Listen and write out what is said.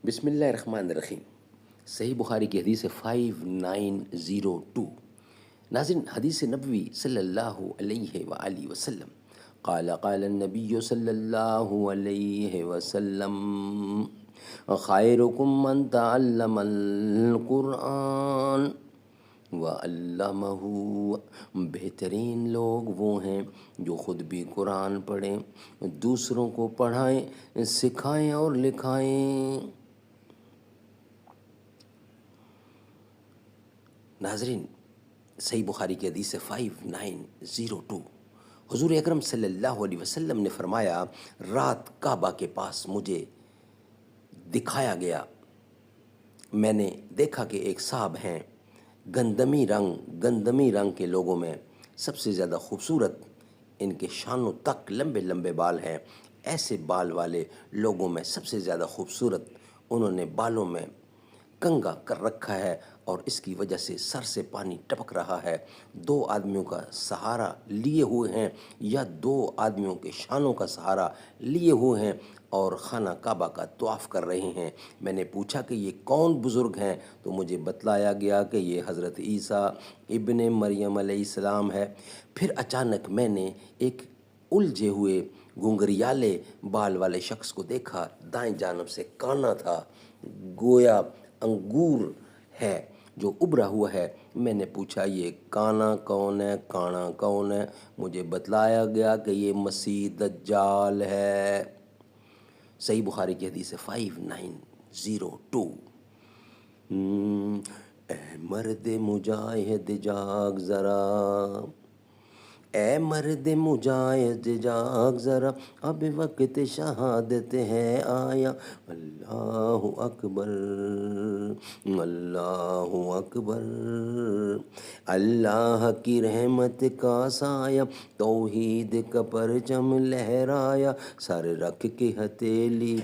بسم اللہ الرحمن الرحیم۔ صحیح بخاری کی حدیث 5902۔ ناظرین، حدیث نبوی صلی اللہ علیہ وآلہ وسلم، قال قال النبی صلی اللہ علیہ وسلم، خیرکم من تعلم القرآن وعلمہ، بہترین لوگ وہ ہیں جو خود بھی قرآن پڑھیں، دوسروں کو پڑھائیں، سکھائیں اور لکھائیں۔ ناظرین، صحیح بخاری کی حدیث 5902، حضور اکرم صلی اللہ علیہ وسلم نے فرمایا، رات کعبہ کے پاس مجھے دکھایا گیا، میں نے دیکھا کہ ایک صاحب ہیں، گندمی رنگ کے لوگوں میں سب سے زیادہ خوبصورت، ان کے شانوں تک لمبے لمبے بال ہیں، ایسے بال والے لوگوں میں سب سے زیادہ خوبصورت، انہوں نے بالوں میں کنگا کر رکھا ہے اور اس کی وجہ سے سر سے پانی ٹپک رہا ہے، دو آدمیوں کا سہارا لیے ہوئے ہیں یا دو آدمیوں کے شانوں کا سہارا لیے ہوئے ہیں اور خانہ کعبہ کا طواف کر رہے ہیں۔ میں نے پوچھا کہ یہ کون بزرگ ہیں، تو مجھے بتلایا گیا کہ یہ حضرت عیسیٰ ابن مریم علیہ السلام ہے۔ پھر اچانک میں نے ایک الجھے ہوئے گھنگریالے بال والے شخص کو دیکھا، دائیں جانب سے کانا تھا، گویا انگور ہے جو ابھرا ہوا ہے۔ میں نے پوچھا یہ کانا کون ہے، کانا کون ہے؟ مجھے بتلایا گیا کہ یہ مسیح دجال ہے۔ صحیح بخاری کی حدیث 5902۔ اے مرد مجاہد جاگ ذرا، اے مرد مجاہد جاگ ذرا، اب وقت شہادت ہے آیا، اللہ اکبر، اللہ اکبر، اللہ کی رحمت کا سایہ، توحید کا پرچم لہرایا، سر رکھ کے ہتھیلی